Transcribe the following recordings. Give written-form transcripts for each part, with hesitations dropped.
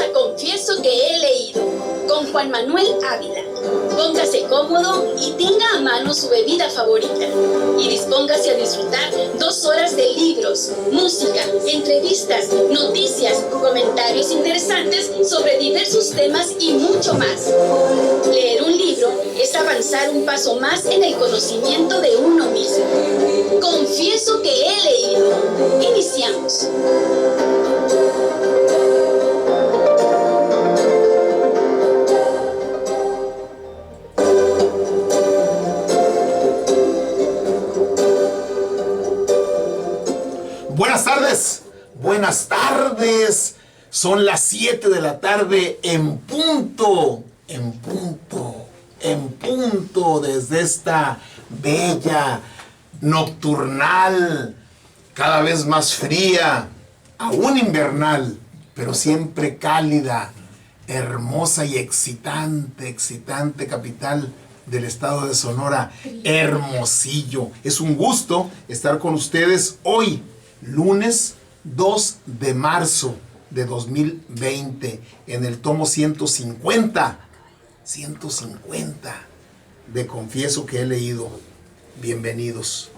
a Confieso que he leído, con Juan Manuel Ávila. Póngase cómodo y tenga a mano su bebida favorita. Y dispóngase a disfrutar 2 horas de libros, música, entrevistas, noticias, comentarios interesantes sobre diversos temas y mucho más. Leer un libro es avanzar un paso más en el conocimiento de uno mismo. Confieso que he leído. Iniciamos. Buenas tardes, son las 7 de la tarde en punto, desde esta bella nocturnal, cada vez más fría, aún invernal, pero siempre cálida, hermosa y excitante capital del estado de Sonora, Hermosillo. Es un gusto estar con ustedes hoy, lunes 2 de marzo de 2020, en el tomo 150 de Confieso que he leído. Bienvenidos.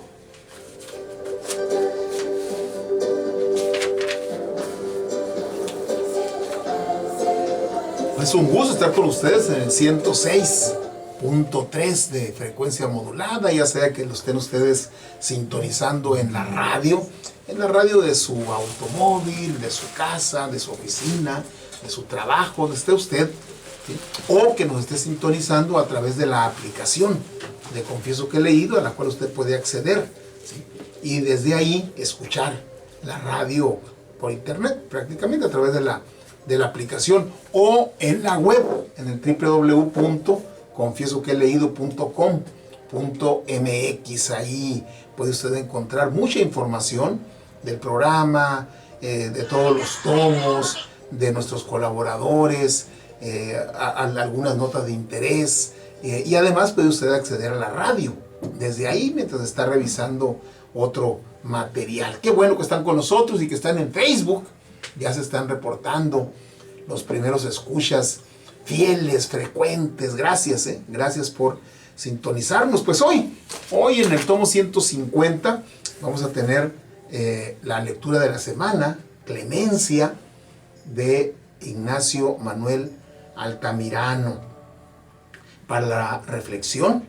Es un gusto estar con ustedes en el 106.3 de frecuencia modulada, ya sea que lo estén ustedes sintonizando en la radio de su automóvil, de su casa, de su oficina, de su trabajo, donde esté usted, ¿sí? O que nos esté sintonizando a través de la aplicación de Confieso que he leído, a la cual usted puede acceder, ¿sí? Y desde ahí escuchar la radio por internet, prácticamente a través de la aplicación, o en la web, en el www.confiesoqueheleído.com.mx. Ahí puede usted encontrar mucha información del programa, de todos los tomos, de nuestros colaboradores, algunas notas de interés, y además puede usted acceder a la radio desde ahí mientras está revisando otro material. Qué bueno que están con nosotros y que están en Facebook. Ya se están reportando los primeros escuchas fieles, frecuentes. Gracias, gracias por sintonizarnos. Pues hoy en el tomo 150 vamos a tener la lectura de la semana, Clemencia, de Ignacio Manuel Altamirano. Para la reflexión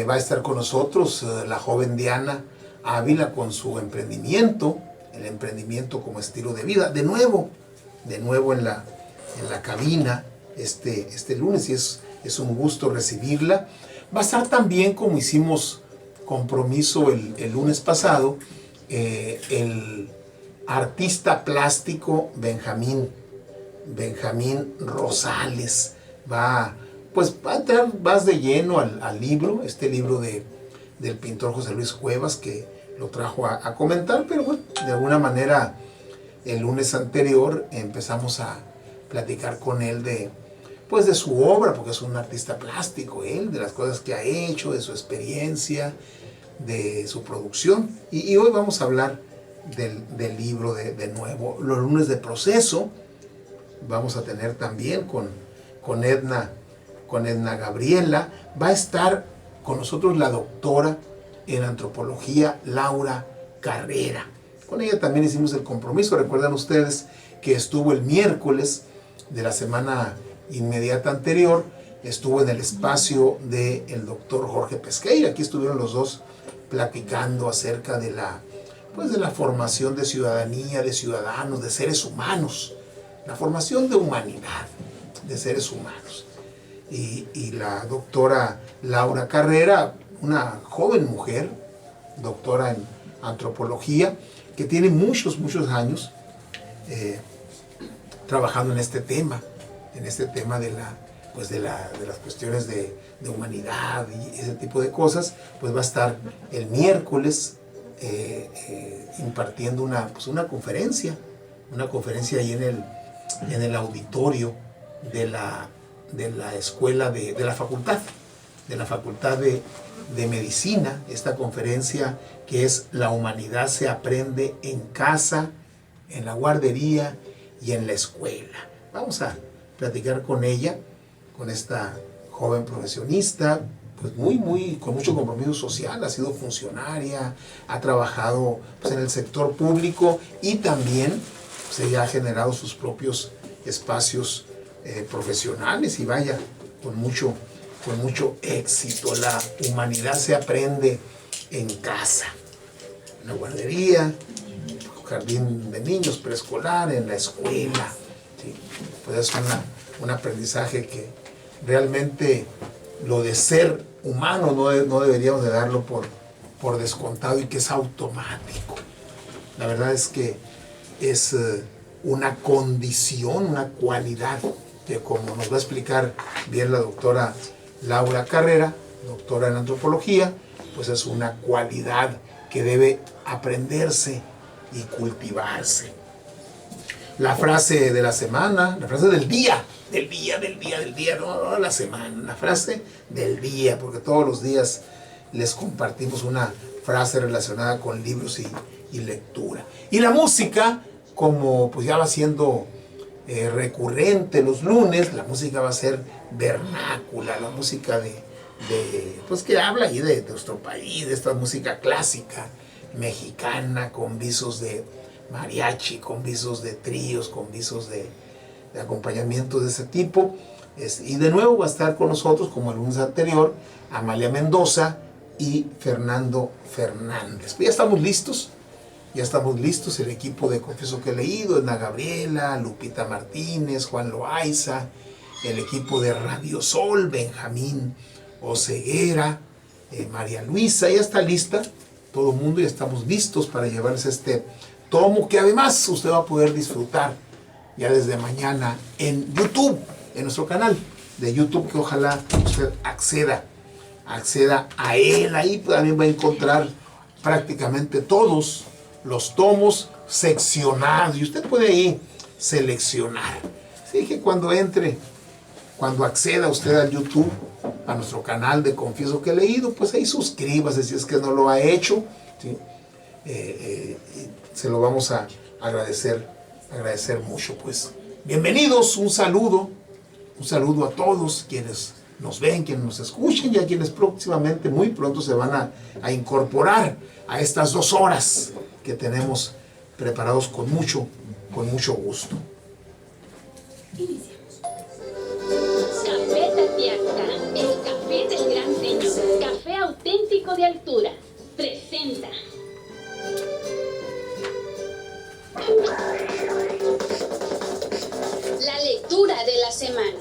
va a estar con nosotros la joven Diana Ávila con su emprendimiento, el emprendimiento como estilo de vida. De nuevo en la cabina este lunes, y es un gusto recibirla. Va a estar también, como hicimos compromiso el lunes pasado, el artista plástico Benjamín Rosales. Va a entrar más de lleno al libro, este libro del pintor José Luis Cuevas, que lo trajo a comentar, pero bueno, de alguna manera el lunes anterior empezamos a platicar con él de su obra, porque es un artista plástico, de las cosas que ha hecho, de su experiencia, de su producción, y hoy vamos a hablar del libro de nuevo. Los lunes de proceso vamos a tener también con Edna Gabriela. Va a estar con nosotros la doctora en antropología Laura Carrera. Con ella también hicimos el compromiso. Recuerdan ustedes que estuvo el miércoles de la semana inmediata anterior, estuvo en el espacio del doctor Jorge Pesqueira. Aquí estuvieron los dos platicando acerca de la formación de ciudadanía, de ciudadanos, de seres humanos, la formación de humanidad, de seres humanos. Y la doctora Laura Carrera, una joven mujer, doctora en antropología, que tiene muchos años trabajando en este tema de las cuestiones de humanidad y ese tipo de cosas. Pues va a estar el miércoles impartiendo una conferencia ahí en el auditorio de la escuela de la facultad de medicina. Esta conferencia, que es La humanidad se aprende en casa, en la guardería y en la escuela. Vamos a platicar con ella, con esta joven profesionista, pues con mucho compromiso social. Ha sido funcionaria, ha trabajado pues, en el sector público y también pues, ella ha generado sus propios espacios profesionales y vaya, con mucho éxito. La humanidad se aprende en casa, en la guardería, jardín de niños, preescolar, en la escuela. ¿Sí? Pues es un aprendizaje que realmente lo de ser humano no deberíamos de darlo por descontado y que es automático. La verdad es que es una condición, una cualidad que, como nos va a explicar bien la doctora Laura Carrera, doctora en antropología, pues es una cualidad que debe aprenderse y cultivarse. La frase de la semana, la frase del día, no la semana, la frase del día, porque todos los días les compartimos una frase relacionada con libros y lectura. Y la música, como pues ya va siendo recurrente los lunes, la música va a ser vernácula, la música pues que habla ahí de nuestro país, de esta música clásica mexicana, con visos de mariachi, con visos de tríos, con visos de acompañamiento de ese tipo. Y de nuevo va a estar con nosotros, como el lunes anterior, Amalia Mendoza y Fernando Fernández. Pues ya estamos listos, el equipo de Confieso que he leído, Edna Gabriela, Lupita Martínez, Juan Loaiza, el equipo de Radio Sol, Benjamín Oseguera, María Luisa, ya está lista, todo el mundo, ya estamos listos para llevarles este tomo que además usted va a poder disfrutar ya desde mañana en YouTube, en nuestro canal de YouTube, que ojalá usted acceda a él. Ahí también va a encontrar prácticamente todos los tomos seccionados y usted puede ahí seleccionar. Así que cuando acceda usted al YouTube, a nuestro canal de Confieso que he leído, pues ahí suscríbase si es que no lo ha hecho, ¿sí? Se lo vamos a agradecer mucho. Pues bienvenidos, un saludo a todos quienes nos ven, quienes nos escuchen y a quienes próximamente, muy pronto, se van a incorporar a estas 2 horas que tenemos preparados con mucho gusto. Iniciamos. Café Tatiacta, el café del gran señor, café auténtico de altura, presenta. La lectura de la semana.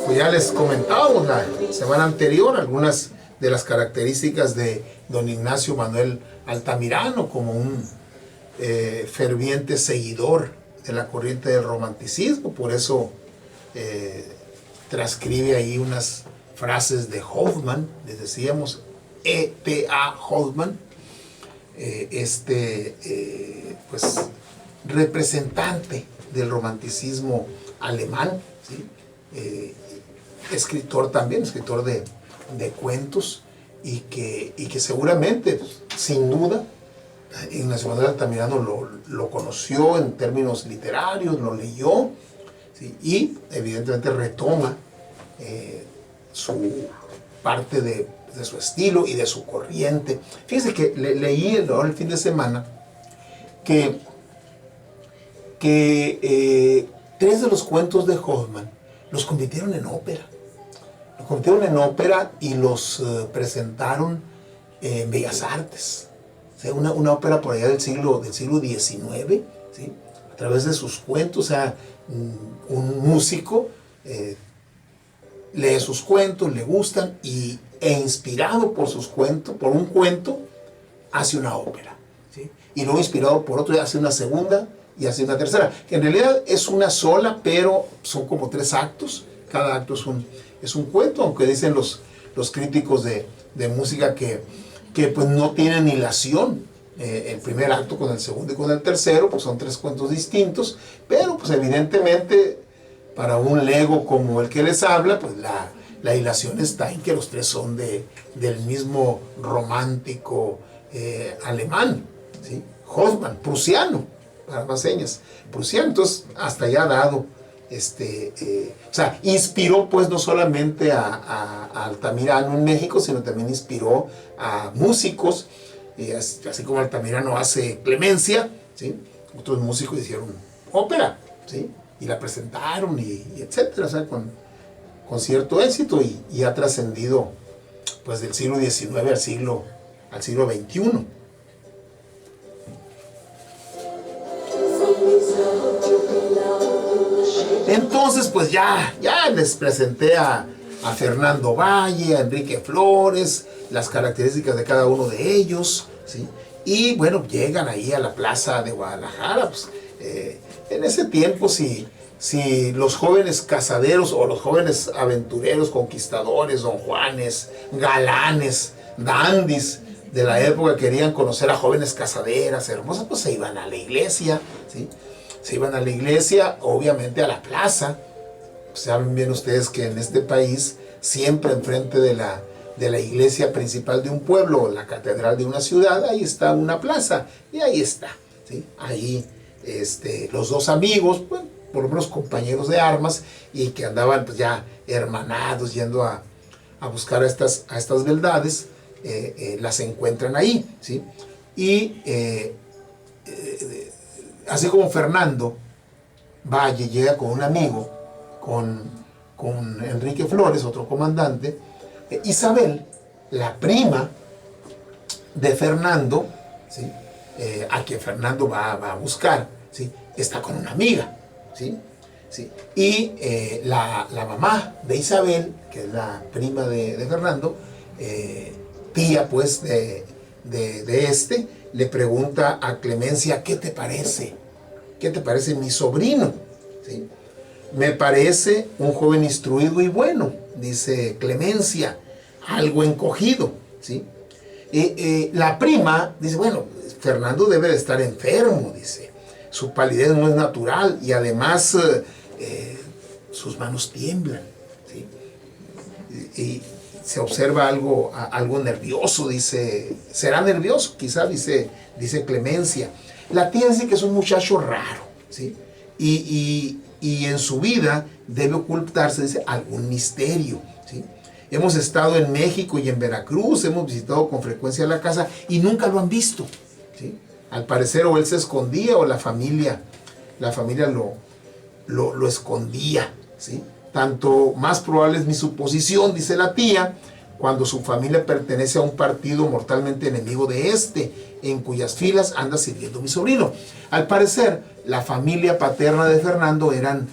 Pues ya les comentábamos la semana anterior algunas de las características de don Ignacio Manuel Altamirano como un ferviente seguidor de la corriente del romanticismo. Por eso transcribe ahí unas frases de Hoffmann, les decíamos, E.P.A. Hoffmann, pues representante del romanticismo alemán, ¿sí? Escritor de cuentos y que seguramente, sin duda, Ignacio Manuel Altamirano lo conoció en términos literarios, lo leyó, ¿sí? Y evidentemente retoma su parte de su estilo y de su corriente. Fíjense que leí el fin de semana que 3 de los cuentos de Hoffmann los convirtieron en ópera. Los convirtieron en ópera y los presentaron en Bellas Artes. O sea, una ópera por allá del siglo XIX, ¿sí? A través de sus cuentos. O sea, un músico lee sus cuentos, le gustan e inspirado por sus cuentos, por un cuento, hace una ópera, ¿sí? Y luego inspirado por otro, hace una segunda y hace una tercera, que en realidad es una sola, pero son como 3 actos. Cada acto es un cuento, aunque dicen los críticos de música que pues no tienen hilación, el primer acto con el segundo y con el tercero, pues son 3 cuentos distintos, pero pues evidentemente para un lego como el que les habla, pues la hilación está en que los 3 son del mismo romántico alemán, ¿sí? Hoffmann, prusiano, para más señas, prusiano. Entonces hasta allá dado, o sea, inspiró pues no solamente a Altamirano en México, sino también inspiró a músicos, así como Altamirano hace Clemencia, ¿sí? Otros músicos hicieron ópera, ¿sí? Y la presentaron y etcétera, o sea, con cierto éxito, y ha trascendido pues del siglo XIX al siglo XXI. Entonces pues ya les presenté a Fernando Valle, a Enrique Flores, las características de cada uno de ellos, ¿sí? Y bueno, llegan ahí a la plaza de Guadalajara. Pues, en ese tiempo, si los jóvenes casaderos o los jóvenes aventureros, conquistadores, don Juanes, galanes, dandis de la época querían conocer a jóvenes casaderas hermosas, pues se iban a la iglesia, ¿sí? Se iban a la iglesia, obviamente a la plaza. Saben bien ustedes que en este país, siempre enfrente de la iglesia principal de un pueblo, la catedral de una ciudad, ahí está una plaza, y ahí está, ¿sí? Ahí los 2 amigos, bueno, por lo menos compañeros de armas, y que andaban pues ya hermanados yendo a buscar a estas beldades, las encuentran ahí, ¿sí? Y así como Fernando Valle llega con un amigo, con Enrique Flores, otro comandante, Isabel, la prima de Fernando, ¿sí? A quien Fernando va a buscar, ¿sí? Está con una amiga, ¿sí? ¿Sí? Y la mamá de Isabel, que es la prima de Fernando, tía pues de le pregunta a Clemencia: ¿qué te parece? ¿Qué te parece mi sobrino? ¿Sí? Me parece un joven instruido y bueno, dice Clemencia, algo encogido, ¿sí? La prima dice: bueno, Fernando debe de estar enfermo, dice, su palidez no es natural y además sus manos tiemblan, ¿sí? Y se observa algo nervioso, dice, será nervioso, quizá, dice Clemencia. La tía dice que es un muchacho raro, ¿sí? Y en su vida debe ocultarse, dice, algún misterio, ¿sí? Hemos estado en México y en Veracruz, hemos visitado con frecuencia la casa y nunca lo han visto, ¿sí? Al parecer o él se escondía o la familia lo escondía, ¿sí? Tanto más probable es mi suposición, dice la tía, cuando su familia pertenece a un partido mortalmente enemigo de en cuyas filas anda sirviendo mi sobrino. Al parecer, la familia paterna de Fernando eran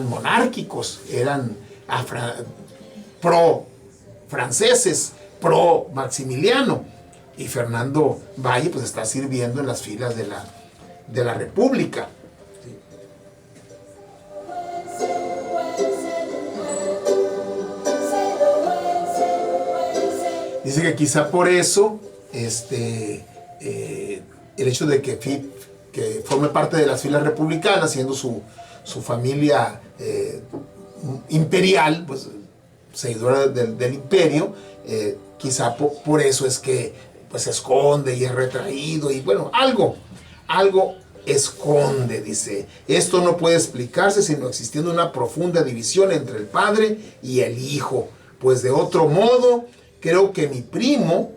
monárquicos, eran pro-franceses, pro-Maximiliano, y Fernando Valle pues está sirviendo en las filas de la República. Dice que quizá por eso el hecho de que forme parte de las filas republicanas, siendo su familia imperial, pues seguidora del imperio, quizá por eso es que pues se esconde y es retraído y bueno, algo esconde, dice. Esto no puede explicarse sino existiendo una profunda división entre el padre y el hijo, pues de otro modo creo que mi primo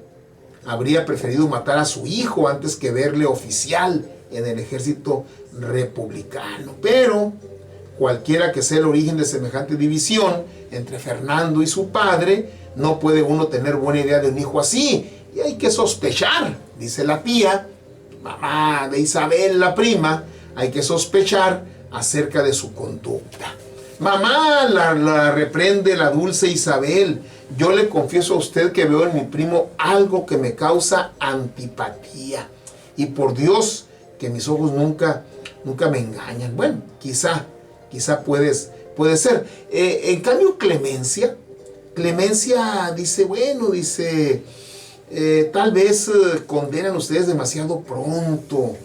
habría preferido matar a su hijo antes que verle oficial en el ejército republicano. Pero cualquiera que sea el origen de semejante división entre Fernando y su padre, no puede uno tener buena idea de un hijo así. Y hay que sospechar, dice la tía, mamá de Isabel, la prima, hay que sospechar acerca de su conducta. Mamá, la reprende la dulce Isabel. Yo le confieso a usted que veo en mi primo algo que me causa antipatía. Y por Dios, que mis ojos nunca me engañan. Bueno, quizá puede ser. En cambio, Clemencia dice, bueno, dice, Tal vez condenan ustedes demasiado pronto.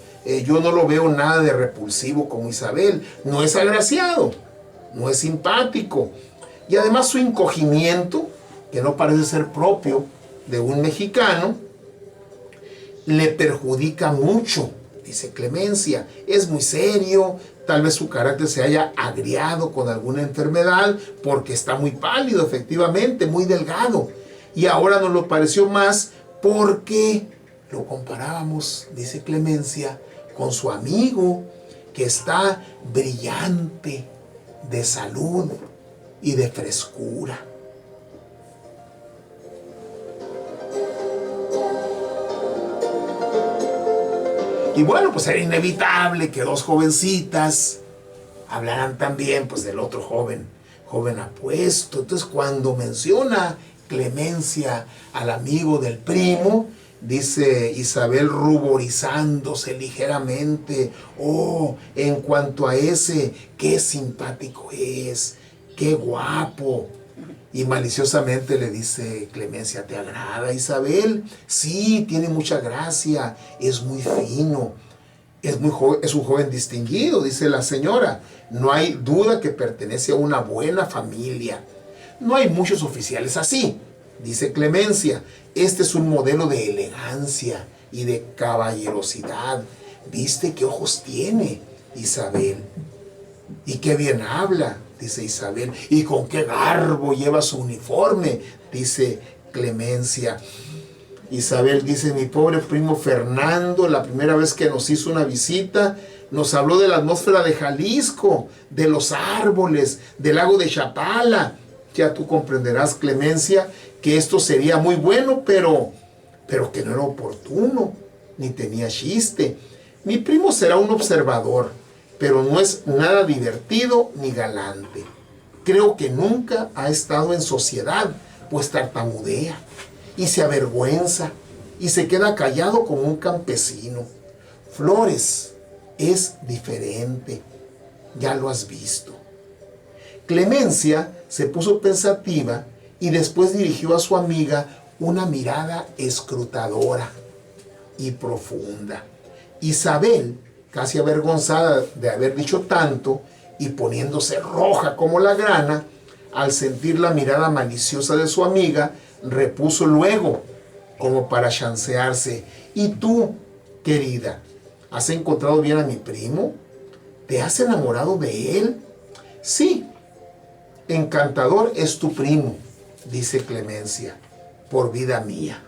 Yo no lo veo nada de repulsivo como Isabel. No es agraciado, no es simpático. Y además su encogimiento, que no parece ser propio de un mexicano, le perjudica mucho, dice Clemencia. Es muy serio, tal vez su carácter se haya agriado con alguna enfermedad, porque está muy pálido, efectivamente, muy delgado. Y ahora nos lo pareció más porque lo comparábamos, dice Clemencia, con su amigo, que está brillante de salud y de frescura. Y bueno, pues era inevitable que dos jovencitas hablaran también pues del otro joven apuesto. Entonces cuando menciona Clemencia al amigo del primo, dice Isabel ruborizándose ligeramente: oh, en cuanto a ese, qué simpático es, qué guapo. Y maliciosamente le dice Clemencia: ¿te agrada, Isabel? Sí, tiene mucha gracia, es muy fino, es un joven distinguido, dice la señora. No hay duda que pertenece a una buena familia. No hay muchos oficiales así, dice Clemencia. Este es un modelo de elegancia y de caballerosidad. ¿Viste qué ojos tiene, Isabel? Y qué bien habla, dice Isabel. Y con qué garbo lleva su uniforme, dice Clemencia. Isabel dice: mi pobre primo Fernando, la primera vez que nos hizo una visita, nos habló de la atmósfera de Jalisco, de los árboles, del lago de Chapala. Ya tú comprenderás, Clemencia, que esto sería muy bueno, pero que no era oportuno, ni tenía chiste. Mi primo será un observador, pero no es nada divertido ni galante. Creo que nunca ha estado en sociedad, pues tartamudea y se avergüenza y se queda callado como un campesino. Flores es diferente, ya lo has visto. Clemencia se puso pensativa y después dirigió a su amiga una mirada escrutadora y profunda. Isabel, casi avergonzada de haber dicho tanto y poniéndose roja como la grana, al sentir la mirada maliciosa de su amiga, repuso luego, como para chancearse: ¿y tú, querida, has encontrado bien a mi primo? ¿Te has enamorado de él? Sí, encantador es tu primo, dice Clemencia, por vida mía.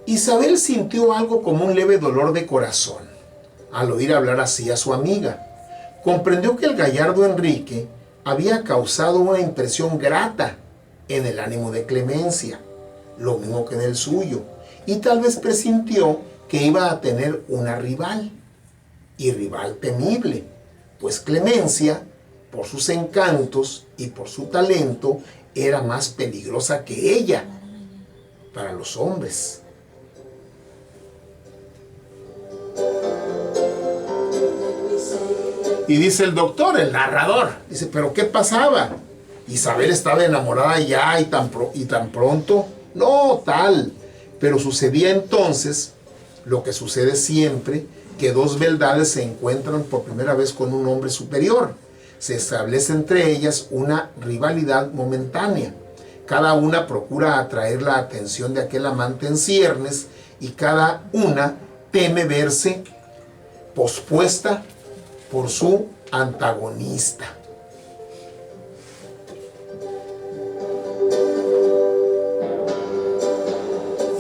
Isabel sintió algo como un leve dolor de corazón al oír hablar así a su amiga. Comprendió que el gallardo Enrique había causado una impresión grata en el ánimo de Clemencia, lo mismo que en el suyo, y tal vez presintió que iba a tener una rival, y rival temible, pues Clemencia, por sus encantos y por su talento, era más peligrosa que ella para los hombres. Y dice el doctor, el narrador, dice: ¿pero qué pasaba? Isabel estaba enamorada ya y tan pronto. No, tal. Pero sucedía entonces lo que sucede siempre, que dos beldades se encuentran por primera vez con un hombre superior. Se establece entre ellas una rivalidad momentánea. Cada una procura atraer la atención de aquel amante en ciernes y cada una teme verse pospuesta por su antagonista.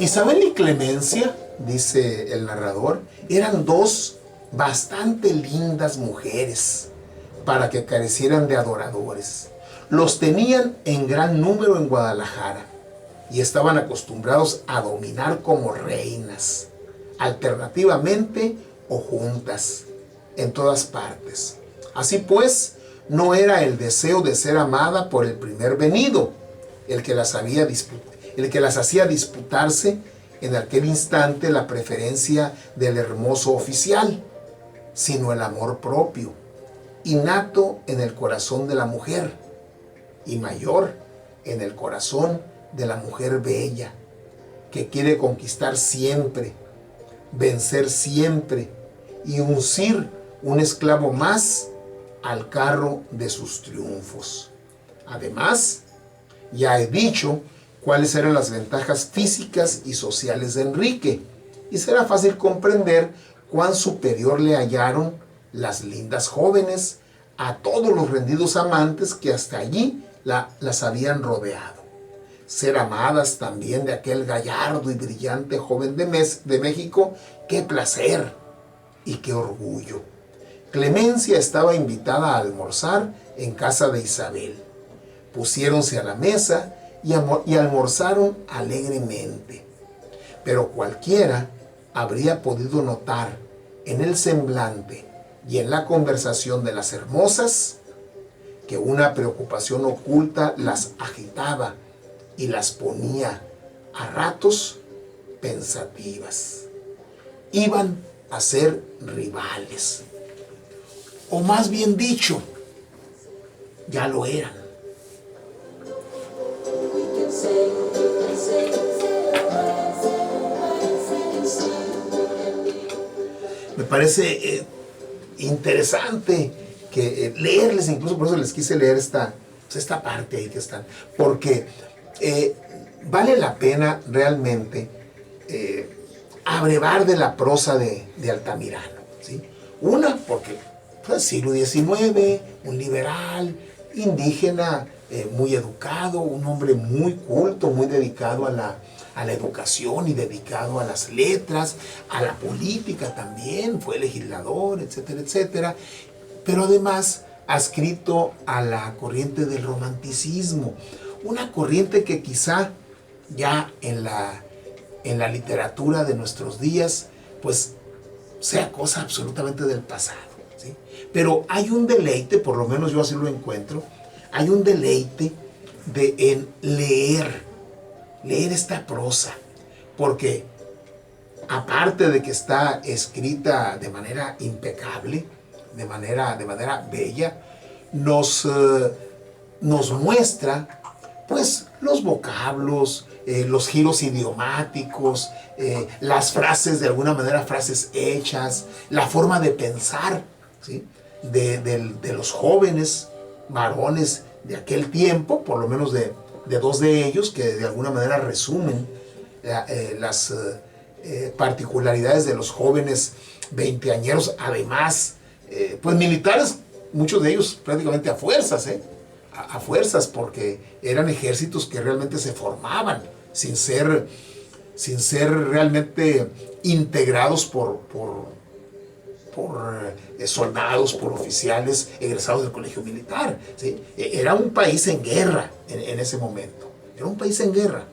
Isabel y Clemencia, dice el narrador, eran dos bastante lindas mujeres para que carecieran de adoradores. Los tenían en gran número en Guadalajara y estaban acostumbrados a dominar como reinas, alternativamente o juntas, en todas partes. Así pues, no era el deseo de ser amada por el primer venido el que las hacía disputarse en aquel instante la preferencia del hermoso oficial, sino el amor propio, innato en el corazón de la mujer y mayor en el corazón de la mujer bella, que quiere conquistar siempre, vencer siempre y uncir un esclavo más al carro de sus triunfos. Además, ya he dicho cuáles eran las ventajas físicas y sociales de Enrique, y será fácil comprender cuán superior le hallaron las lindas jóvenes a todos los rendidos amantes que hasta allí las habían rodeado. Ser amadas también de aquel gallardo y brillante joven de México, qué placer y qué orgullo. Clemencia estaba invitada a almorzar en casa de Isabel. Pusiéronse a la mesa y almorzaron alegremente. Pero cualquiera habría podido notar en el semblante y en la conversación de las hermosas que una preocupación oculta las agitaba y las ponía a ratos pensativas. Iban a ser rivales, o más bien dicho, ya lo eran. Me parece interesante que leerles, incluso por eso les quise leer esta parte ahí que están, porque vale la pena realmente abrevar de la prosa de Altamirano, ¿sí? Una, porque pues, siglo XIX, un liberal, indígena, muy educado, un hombre muy culto, muy dedicado a la educación y dedicado a las letras, a la política también, fue legislador, etcétera, etcétera, pero además adscrito a la corriente del romanticismo, una corriente que quizá ya en la literatura de nuestros días, pues sea cosa absolutamente del pasado, ¿sí? Pero hay un deleite, por lo menos yo así lo encuentro, hay un deleite en leer esta prosa, porque aparte de que está escrita de manera impecable, de manera bella, nos muestra pues los vocablos, los giros idiomáticos, las frases, de alguna manera frases hechas, la forma de pensar, ¿sí? de los jóvenes varones de aquel tiempo, por lo menos de dos de ellos, que de alguna manera resumen las particularidades de los jóvenes veinteañeros, además, pues militares, muchos de ellos prácticamente a fuerzas, a fuerzas, porque eran ejércitos que realmente se formaban sin ser realmente integrados por soldados, por oficiales egresados del colegio militar, ¿sí? Era un país en guerra en ese momento, era un país en guerra,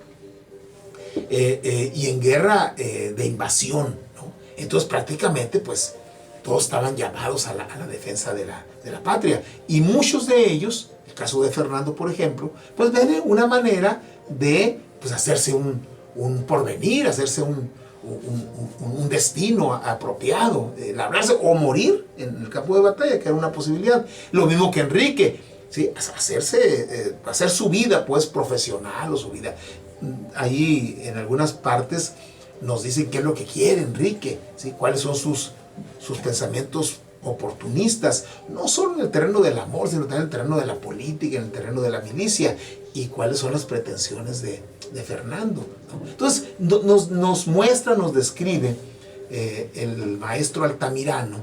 y en guerra de invasión, ¿no? Entonces prácticamente pues todos estaban llamados a la defensa de la patria, y muchos de ellos, el caso de Fernando por ejemplo, pues ven una manera de pues hacerse un porvenir, hacerse un destino apropiado, labrarse o morir en el campo de batalla, que era una posibilidad. Lo mismo que Enrique, ¿sí? Hacer su vida pues profesional o su vida. Ahí en algunas partes nos dicen qué es lo que quiere Enrique, ¿sí? Cuáles son sus pensamientos oportunistas, no solo en el terreno del amor, sino también en el terreno de la política, en el terreno de la milicia, y cuáles son las pretensiones de Fernando, ¿no? Entonces nos muestra, nos describe el maestro Altamirano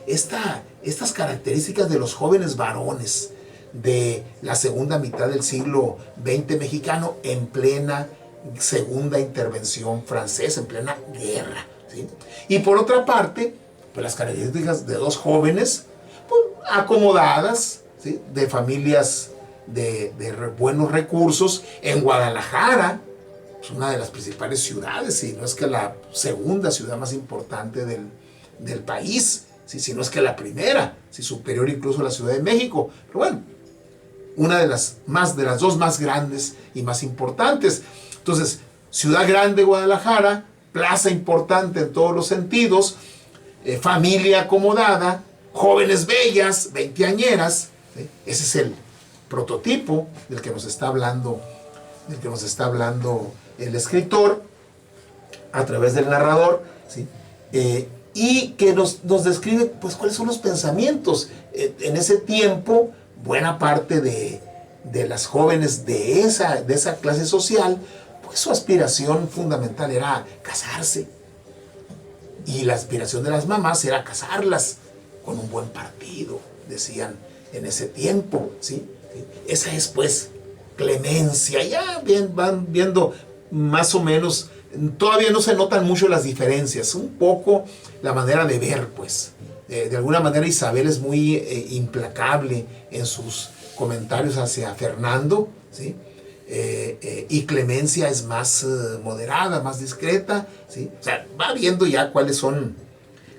estas características de los jóvenes varones de la segunda mitad del siglo XX mexicano, en plena segunda intervención francesa, en plena guerra, ¿sí? Y por otra parte, pues las características de dos jóvenes pues, acomodadas, ¿sí? De familias de buenos recursos en Guadalajara, es una de las principales ciudades, si no es que la segunda ciudad más importante del país, ¿sí? Si no es que la primera, ¿sí? Superior incluso a la Ciudad de México, pero bueno, una de las dos más grandes y más importantes. Entonces, ciudad grande Guadalajara, plaza importante en todos los sentidos, familia acomodada, jóvenes bellas, veinteañeras, ¿sí? Ese es el prototipo del que nos está hablando, el escritor a través del narrador, ¿sí? Y que nos describe pues cuáles son los pensamientos. En ese tiempo, buena parte de las jóvenes de esa clase social, pues su aspiración fundamental era casarse. Y la aspiración de las mamás era casarlas con un buen partido, decían en ese tiempo, ¿sí? Esa es pues clemencia. Ya bien, van viendo más o menos, todavía no se notan mucho las diferencias, un poco la manera de ver, pues. De alguna manera Isabel es muy implacable en sus comentarios hacia Fernando, ¿sí? Y Clemencia es más moderada, más discreta, ¿sí? O sea, va viendo ya cuáles son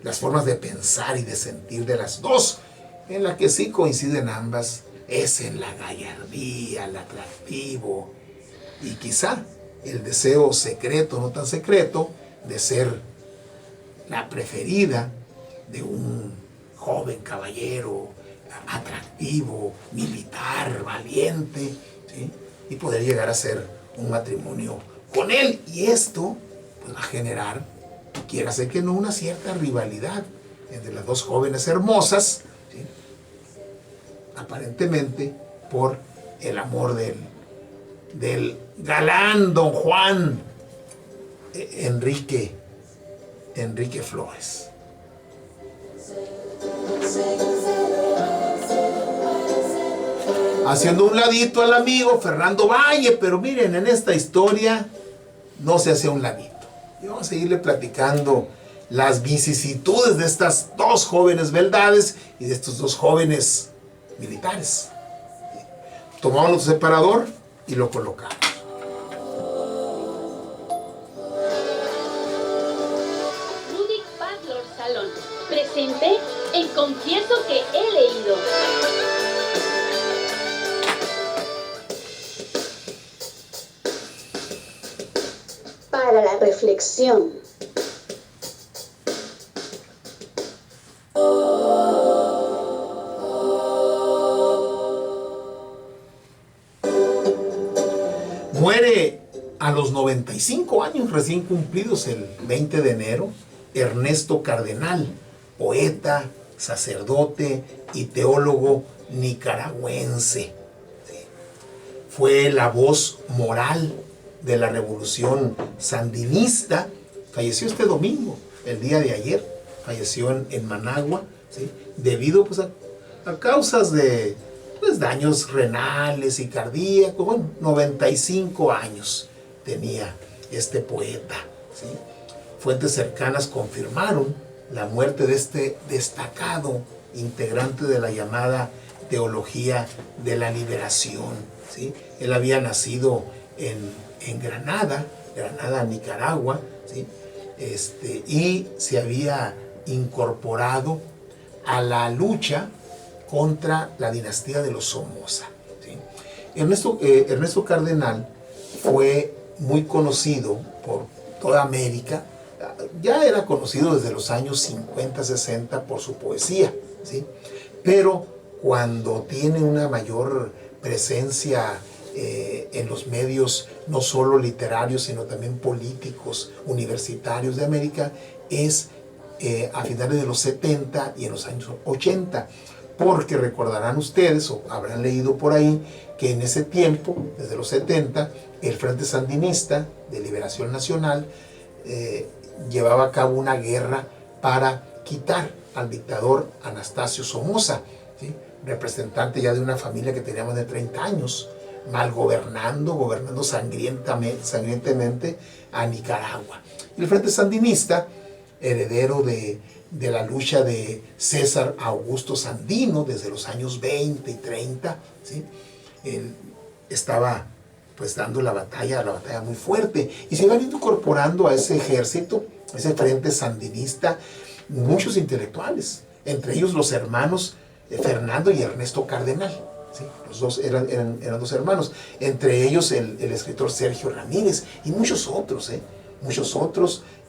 las formas de pensar y de sentir de las dos. En la que sí coinciden ambas es en la gallardía, el atractivo y quizá el deseo secreto, no tan secreto, de ser la preferida de un joven caballero atractivo, militar, valiente, ¿sí? Y poder llegar a ser un matrimonio con él. Y esto pues, va a generar, quiera ser que no, una cierta rivalidad entre las dos jóvenes hermosas, ¿sí? Aparentemente por el amor del galán don Juan Enrique Flores. Haciendo un ladito al amigo Fernando Valle, pero miren, en esta historia no se hace un ladito. Y vamos a seguirle platicando las vicisitudes de estas dos jóvenes beldades y de estos dos jóvenes militares. Tomamos nuestro separador y lo colocamos. Rudy Butler Salón presente en Confieso que he leído. Para la reflexión. Muere a los 95 años recién cumplidos el 20 de enero Ernesto Cardenal, poeta, sacerdote y teólogo nicaragüense. Sí. Fue la voz moral de la revolución sandinista. Falleció este domingo, el día de ayer, falleció en Managua, ¿sí? Debido pues, a causas de pues, daños renales y cardíacos. Bueno, 95 años tenía este poeta, ¿sí? Fuentes cercanas confirmaron la muerte de este destacado integrante de la llamada teología de la liberación, ¿sí? Él había nacido en Granada, Nicaragua, ¿sí? Y se había incorporado a la lucha contra la dinastía de los Somoza, ¿sí? Ernesto Cardenal fue muy conocido por toda América. Ya era conocido desde los años 50, 60 por su poesía, ¿sí? Pero cuando tiene una mayor presencia en los medios, no solo literarios, sino también políticos, universitarios de América, es a finales de los 70 y en los años 80, porque recordarán ustedes, o habrán leído por ahí, que en ese tiempo, desde los 70, el Frente Sandinista de Liberación Nacional llevaba a cabo una guerra para quitar al dictador Anastasio Somoza, ¿sí? Representante ya de una familia que tenía más de 30 años, mal gobernando sangrientamente a Nicaragua. Y el Frente Sandinista, heredero de la lucha de César Augusto Sandino desde los años 20 y 30, ¿sí? Él estaba pues dando la batalla muy fuerte, y se iban incorporando a ese ejército, a ese frente sandinista, muchos intelectuales, entre ellos los hermanos Fernando y Ernesto Cardenal, ¿sí? Los dos eran dos hermanos, entre ellos el escritor Sergio Ramírez y muchos otros,